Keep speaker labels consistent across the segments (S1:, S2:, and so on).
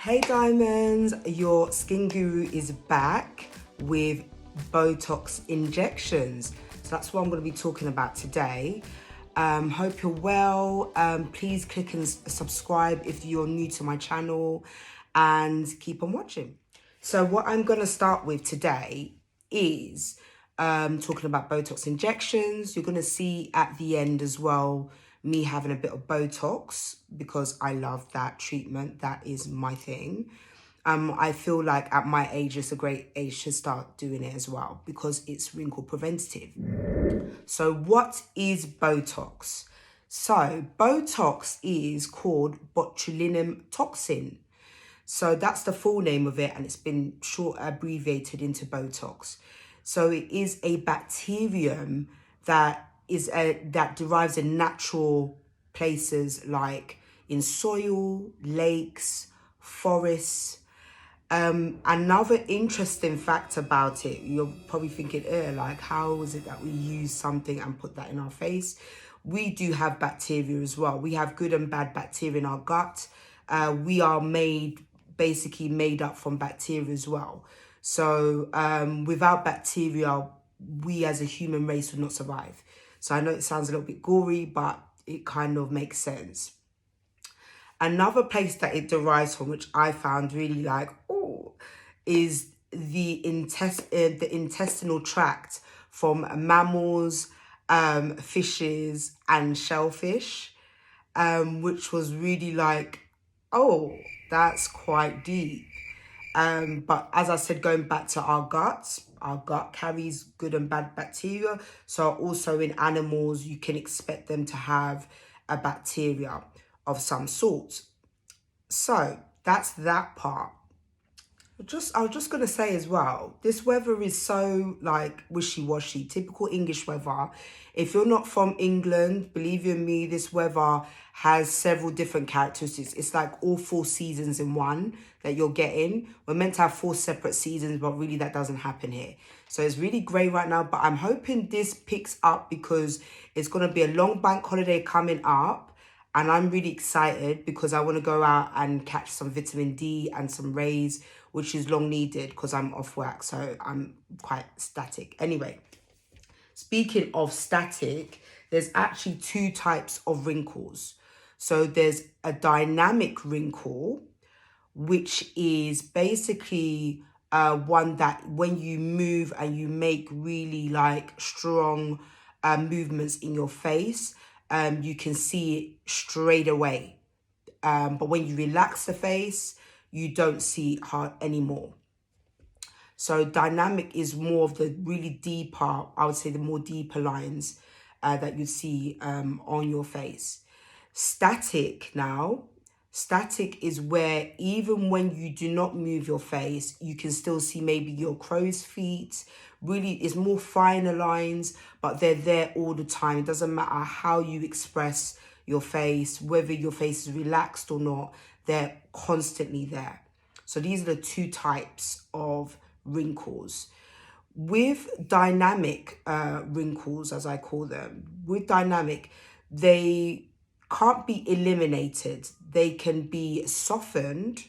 S1: Hey diamonds, your skin guru is back with Botox injections. So that's what I'm going to be talking about today. Hope you're well. Please click and subscribe if you're new to my channel and keep on watching. So what I'm going to start with today is talking about Botox injections. You're going to see at the end as well me having a bit of Botox because I love that treatment. That is my thing. I feel like at my age, it's a great age to start doing it as well because it's wrinkle preventative. So what is Botox? So Botox is called botulinum toxin. So that's the full name of it, and it's been short abbreviated into Botox. So it is a bacterium that derives in natural places like in soil, lakes, forests. Another interesting fact about it, you're probably thinking, like, how is it that we use something and put that in our face? We do have bacteria as well. We have good and bad bacteria in our gut. We are basically made up from bacteria as well. So without bacteria, we as a human race would not survive. So I know it sounds a little bit gory, but it kind of makes sense. Another place that it derives from, which I found really is the intestinal tract from mammals, fishes, and shellfish, which was really that's quite deep. But as I said, going back to our gut carries good and bad bacteria. So also in animals, you can expect them to have a bacteria of some sort. So that's that part. I was just going to say as well, this weather is so wishy-washy, typical English weather. If you're not from England, believe you me, this weather has several different characteristics. It's like all 4 seasons in one that you're getting. We're meant to have 4 separate seasons, but really that doesn't happen here. So it's really grey right now, but I'm hoping this picks up because it's going to be a long bank holiday coming up. And I'm really excited because I want to go out and catch some vitamin D and some rays, which is long needed because I'm off work. So I'm quite static. Anyway, speaking of static, there's actually 2 types of wrinkles. So there's a dynamic wrinkle, which is basically one that when you move and you make really strong movements in your face, you can see it straight away. But when you relax the face, you don't see it hard anymore. So dynamic is more of the really deeper, I would say the more deeper lines that you see on your face. Static is where even when you do not move your face, you can still see maybe your crow's feet. Really, it's more finer lines, but they're there all the time. It doesn't matter how you express your face, whether your face is relaxed or not, they're constantly there. So these are the 2 types of wrinkles. With dynamic wrinkles, as I call them, they can't be eliminated. They can be softened,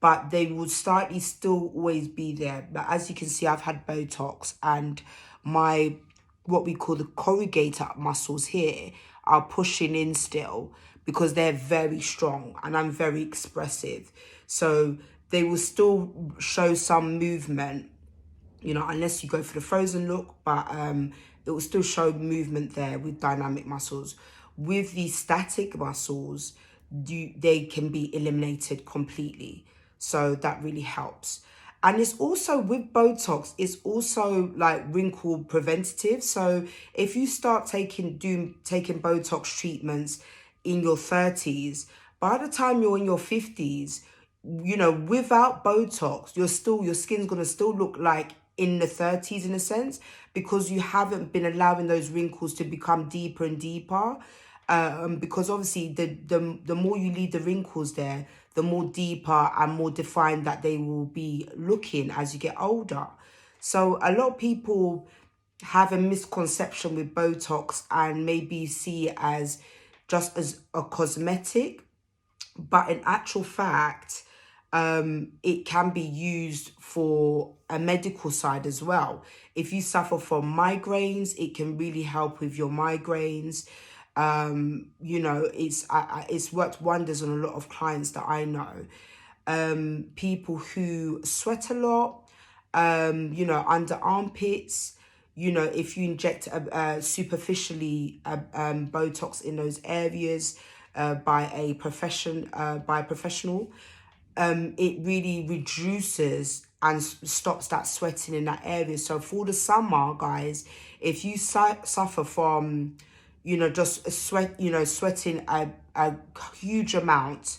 S1: but they will slightly still always be there. But as you can see, I've had Botox and my, what we call the corrugator muscles here are pushing in still because they're very strong and I'm very expressive. So they will still show some movement, unless you go for the frozen look, but it will still show movement there with dynamic muscles. With the static muscles, they can be eliminated completely. So that really helps. And it's also with Botox, it's also wrinkle preventative. So if you start taking Botox treatments in your 30s, by the time you're in your 50s, without Botox, your skin's gonna still look like in the 30s in a sense, because you haven't been allowing those wrinkles to become deeper and deeper. Because obviously the more you leave the wrinkles there, the more deeper and more defined that they will be looking as you get older. So a lot of people have a misconception with Botox and maybe see it as just as a cosmetic, but in actual fact, it can be used for a medical side as well. If you suffer from migraines, it can really help with your migraines. You know, it's worked wonders on a lot of clients that I know. People who sweat a lot, you know, under armpits, you know, if you inject superficially Botox in those areas by a professional, it really reduces and stops that sweating in that area. So for the summer, guys, if you suffer from, you know, just a sweating a huge amount,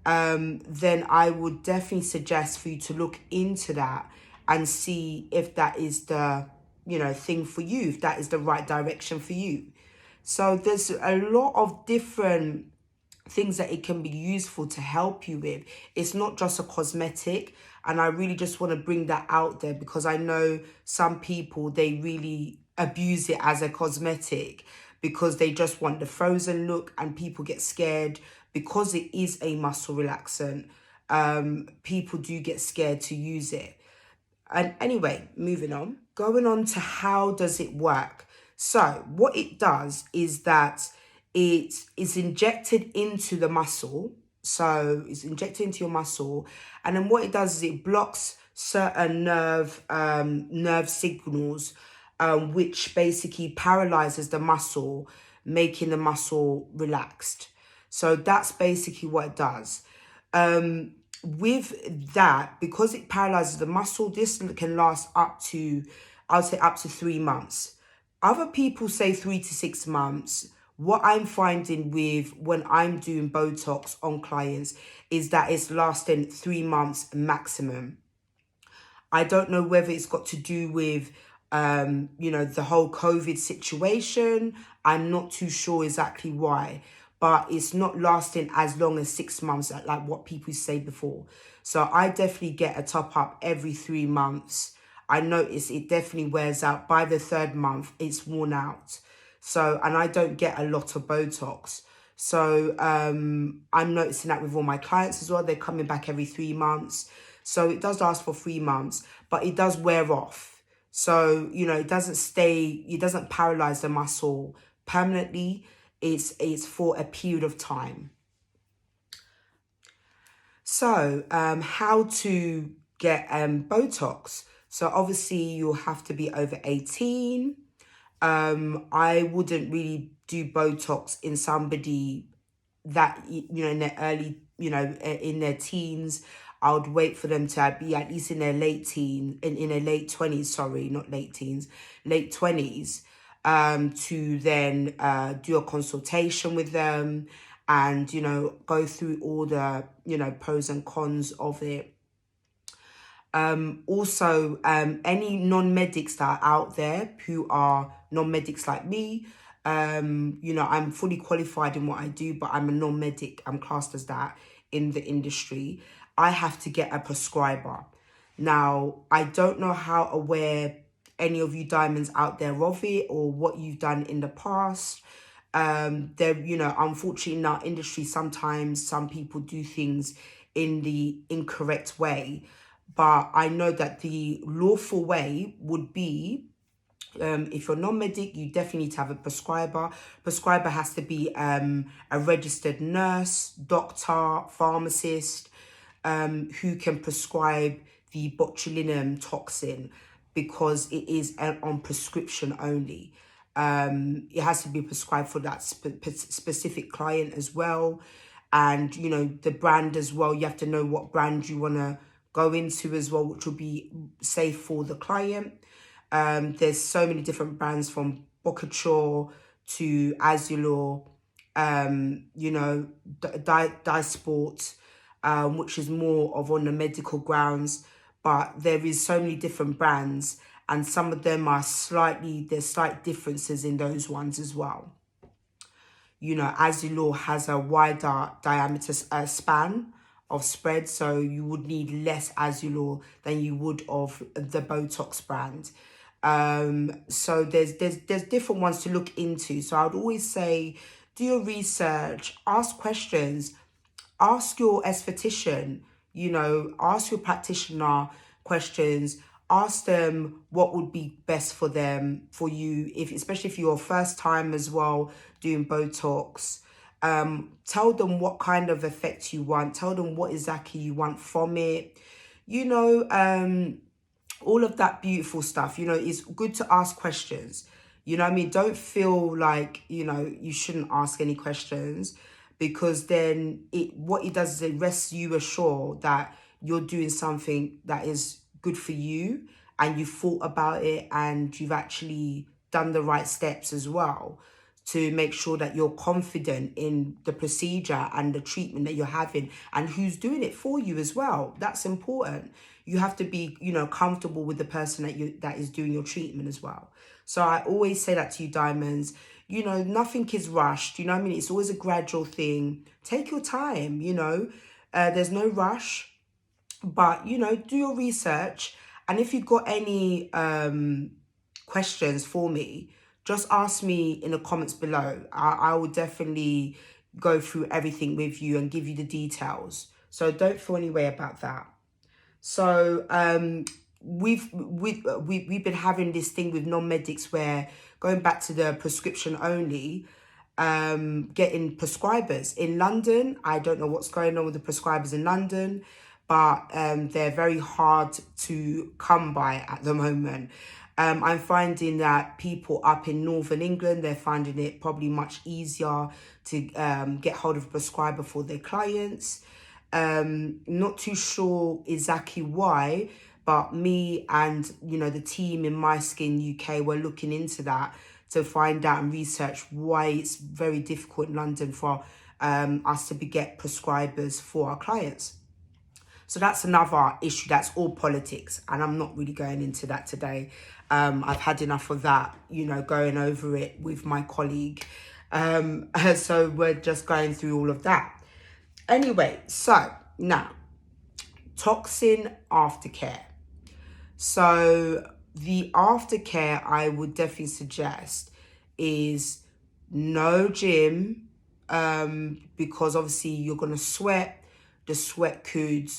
S1: then I would definitely suggest for you to look into that and see if that is the, you know, thing for you, if that is the right direction for you. So there's a lot of different things that it can be useful to help you with. It's not just a cosmetic, and I really just want to bring that out there because I know some people, they really abuse it as a cosmetic because they just want the frozen look, and people get scared because it is a muscle relaxant. People do get scared to use it. And anyway, moving on, going on to how does it work. So what it does is that it is injected into the muscle. So it's injected into your muscle. And then what it does is it blocks certain nerve signals, which basically paralyzes the muscle, making the muscle relaxed. So that's basically what it does. With that, because it paralyzes the muscle, this can last up to, I would say up to 3 months. Other people say 3 to 6 months. What I'm finding with when I'm doing Botox on clients is that it's lasting 3 months maximum. I don't know whether it's got to do with, you know, the whole COVID situation. I'm not too sure exactly why, but it's not lasting as long as 6 months, like what people say before. So I definitely get a top up every 3 months. I notice it definitely wears out. By the 3rd month, it's worn out. So, and I don't get a lot of Botox. So I'm noticing that with all my clients as well. They're coming back every 3 months. So it does last for 3 months, but it does wear off. So, you know, it doesn't paralyze the muscle permanently. It's for a period of time. So, how to get Botox? So obviously you'll have to be over 18. I wouldn't really do Botox in somebody that, you know, in their early, you know, in their teens. I would wait for them to be at least in their in their late 20s, sorry, not late teens, late 20s, to then do a consultation with them and, you know, go through all the, you know, pros and cons of it. Also, any non-medics that are out there who are non-medics like me, you know, I'm fully qualified in what I do, but I'm a non-medic. I'm classed as that in the industry. I have to get a prescriber. Now, I don't know how aware any of you diamonds out there of it or what you've done in the past. There, you know, unfortunately in our industry, sometimes some people do things in the incorrect way. But I know that the lawful way would be, if you're non-medic, you definitely need to have a prescriber. Prescriber has to be a registered nurse, doctor, pharmacist, who can prescribe the botulinum toxin because it is on prescription only. It has to be prescribed for that specific client as well. And, you know, the brand as well. You have to know what brand you want to go into as well, which will be safe for the client. There's so many different brands from Botox to Azulor, you know, Dysport, which is more of on the medical grounds. But there is so many different brands, and some of them are there's slight differences in those ones as well. You know, Azulor has a wider diameter span of spread, so you would need less Azulor than you would of the Botox brand. So there's different ones to look into. So I would always say, do your research, ask questions, ask your esthetician, You know, ask your practitioner questions. Ask them what would be best for them, for you, if especially if you're first time as well doing Botox. Tell them what kind of effect you want. Tell them what exactly you want from it. You know, all of that beautiful stuff. You know, it's good to ask questions. You know what I mean? Don't feel like, you know, you shouldn't ask any questions, because then what it does is it rests you assured that you're doing something that is good for you, and you thought about it, and you've actually done the right steps as well to make sure that you're confident in the procedure and the treatment that you're having, and who's doing it for you as well. That's important. You have to be, you know, comfortable with the person that is doing your treatment as well. So I always say that to you, diamonds. You know, nothing is rushed. You know what I mean? It's always a gradual thing. Take your time, you know. There's no rush. But, you know, do your research. And if you've got any questions for me, just ask me in the comments below. I will definitely go through everything with you and give you the details. So don't feel any way about that. So we've been having this thing with non-medics where, going back to the prescription only, getting prescribers in London. I don't know what's going on with the prescribers in London, but they're very hard to come by at the moment. I'm finding that people up in Northern England, they're finding it probably much easier to get hold of a prescriber for their clients. Not too sure exactly why, but me and, you know, the team in My Skin UK were looking into that to find out and research why it's very difficult in London for us to get prescribers for our clients. So that's another issue. That's all politics, and I'm not really going into that today. I've had enough of that, you know, going over it with my colleague. So we're just going through all of that. Anyway, so now, toxin aftercare. So the aftercare I would definitely suggest is no gym, because obviously you're going to sweat. The sweat could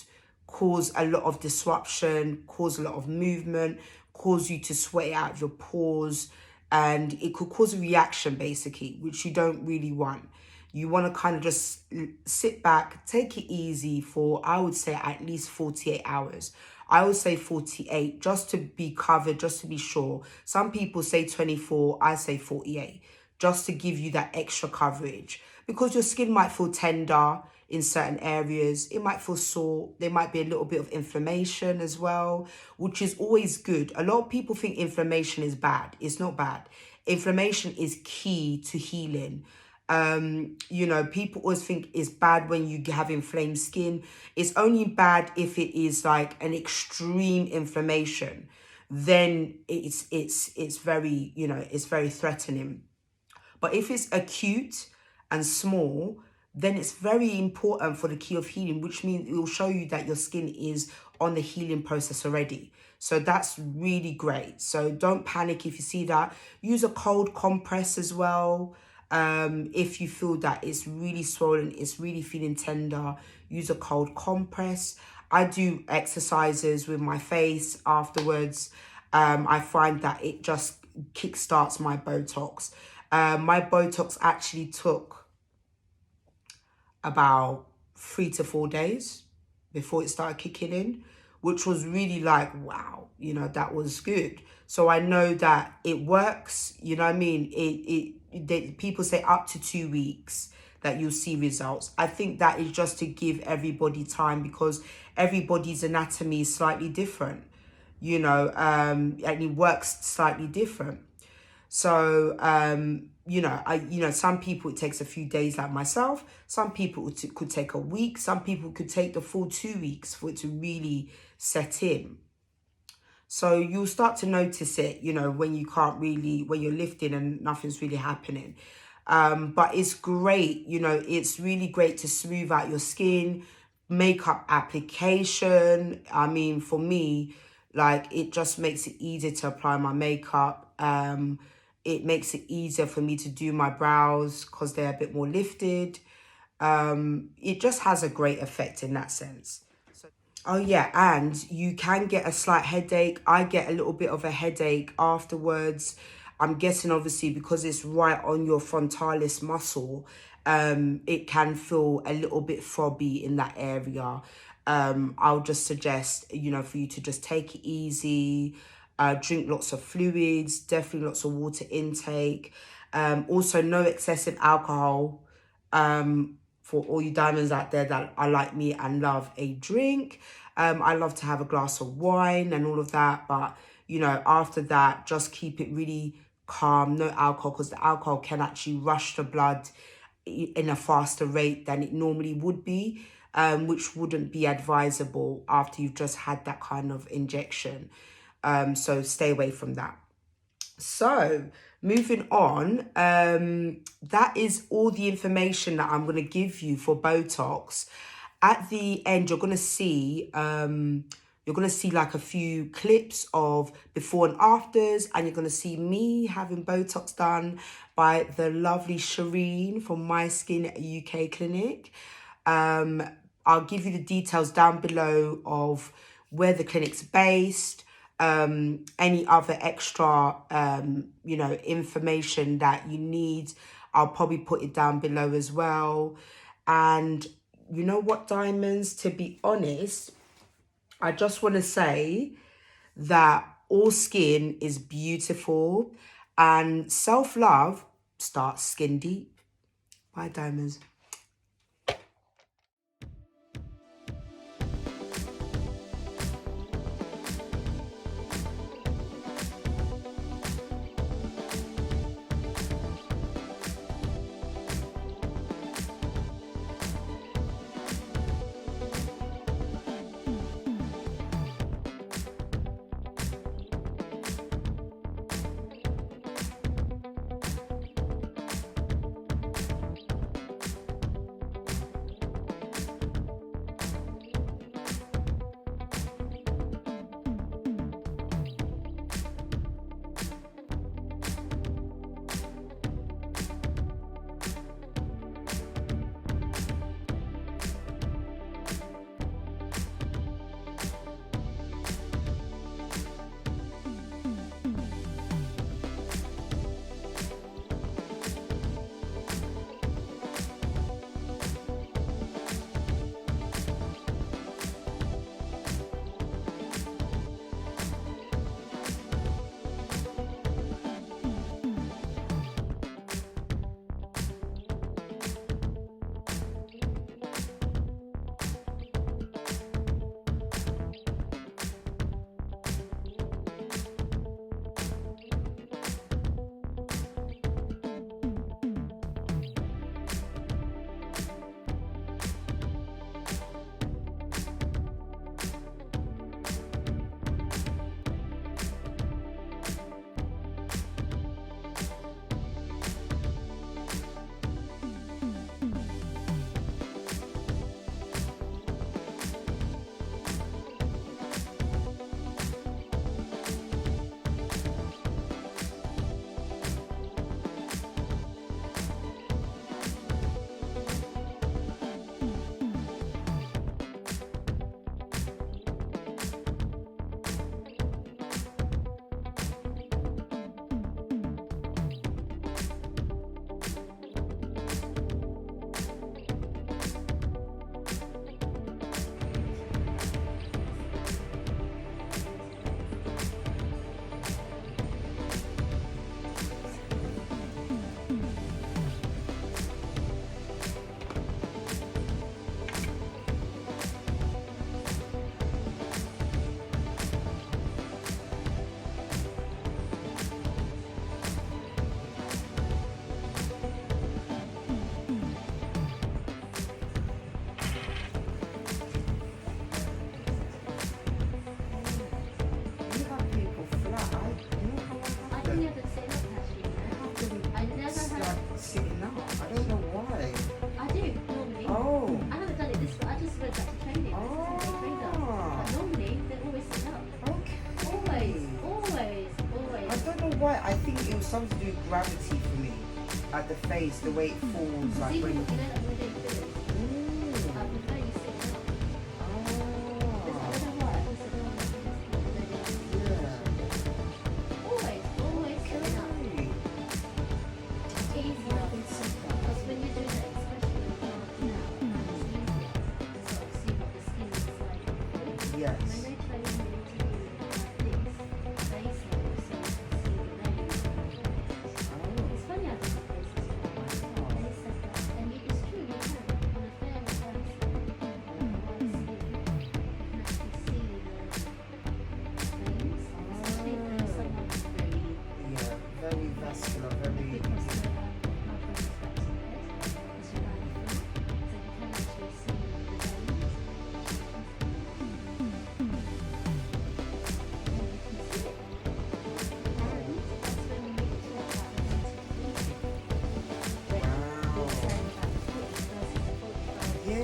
S1: cause a lot of disruption, cause a lot of movement, cause you to sweat out of your pores, and it could cause a reaction basically, which you don't really want. You want to kind of just sit back, take it easy for, I would say, at least 48 hours. I would say 48, just to be covered, just to be sure. Some people say 24, I say 48, just to give you that extra coverage. Because your skin might feel tender in certain areas. It might feel sore. There might be a little bit of inflammation as well, which is always good. A lot of people think inflammation is bad. It's not bad. Inflammation is key to healing. You know, people always think it's bad when you have inflamed skin. It's only bad if it is like an extreme inflammation. Then it's very, you know, it's very threatening. But if it's acute and small, then it's very important for the key of healing, which means it will show you that your skin is on the healing process already. So that's really great. So don't panic if you see that. Use a cold compress as well. If you feel that it's really swollen, it's really feeling tender, use a cold compress. I do exercises with my face afterwards. I find that it just kickstarts my Botox. My Botox actually took about 3 to 4 days before it started kicking in, which was really like, wow, you know, that was good. So I know that it works, you know what I mean? People say up to 2 weeks that you'll see results. I think that is just to give everybody time, because everybody's anatomy is slightly different, you know, and it works slightly different. So, you know, some people it takes a few days like myself. Some people it could take a week. Some people could take the full 2 weeks for it to really set in. So you'll start to notice it, you know, when you can't really, when you're lifting and nothing's really happening. But it's great, you know, it's really great to smooth out your skin, makeup application. I mean, for me, like, it just makes it easier to apply my makeup. It makes it easier for me to do my brows because they're a bit more lifted. It just has a great effect in that sense. So Oh yeah, and you can get a slight headache. I get a little bit of a headache afterwards. I'm guessing obviously because it's right on your frontalis muscle, it can feel a little bit throbby in that area. I'll just suggest, you know, for you to just take it easy, drink lots of fluids, definitely lots of water intake. Also no excessive alcohol. For all you diamonds out there that are like me and love a drink. I love to have a glass of wine and all of that. But, you know, after that, just keep it really calm, no alcohol, because the alcohol can actually rush the blood in a faster rate than it normally would be, which wouldn't be advisable after you've just had that kind of injection. So stay away from that. So moving on, that is all the information that I'm going to give you for Botox. At the end, you're going to see like a few clips of before and afters, and you're going to see me having Botox done by the lovely Shireen from My Skin UK Clinic. I'll give you the details down below of where the clinic's based, any other extra, you know, information that you need. I'll probably put it down below as well. And you know what, diamonds, to be honest, I just want to say that all skin is beautiful and self-love starts skin deep. Bye, diamonds. Why? I think it was something to do with gravity for me. At the face, the way it falls. Like when... Yes. Very vascular, very... Yeah.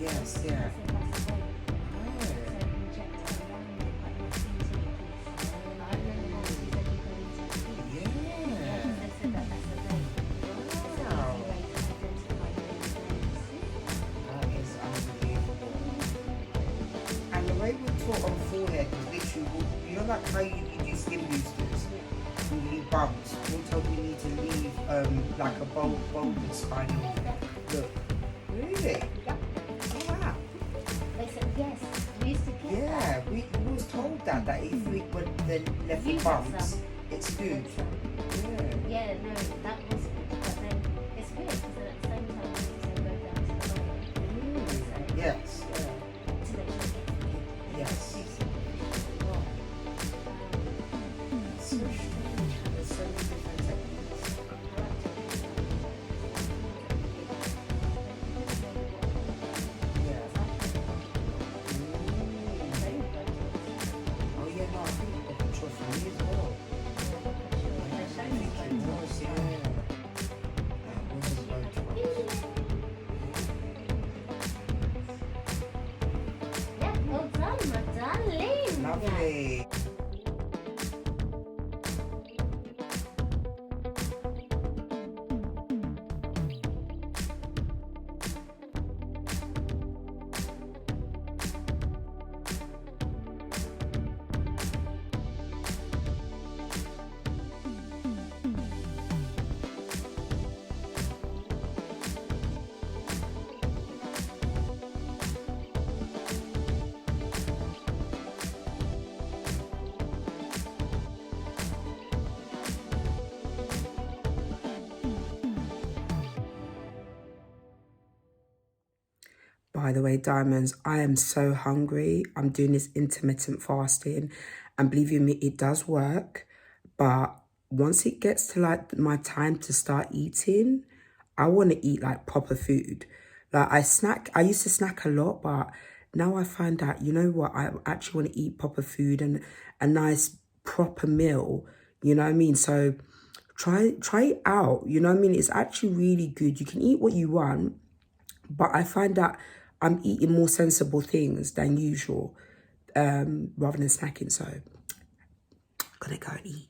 S1: Yes, yeah. And the way we taught on forehead was literally, you know, like how you do skin boosters, you leave bumps. We're told we need to leave like a bulbous kind of look. Really? Oh wow.
S2: They said yes. We used to get that.
S1: Yeah, we was told that if we were then left with bumps, it's good.
S2: Yeah, no, that was good. But then it's weird because at the same time we used to go down to the bottom.
S1: Yes.
S2: To make sure it
S1: Yes. It's so strange. There's so many different techniques. Oh yeah, no, I think the control for me as well. I think it was, yeah. That was a Botox.
S2: Yeah, well done, my darling.
S1: Lovely. By the way, diamonds, I am so hungry. I'm doing this intermittent fasting, and believe you me, it does work. But once it gets to like my time to start eating, I want to eat like proper food. Like I used to snack a lot, but now I find out, you know what, I actually want to eat proper food and a nice proper meal, you know what I mean? So try it out, you know what I mean? It's actually really good. You can eat what you want, but I find that I'm eating more sensible things than usual, rather than snacking. So I'm gonna go and eat.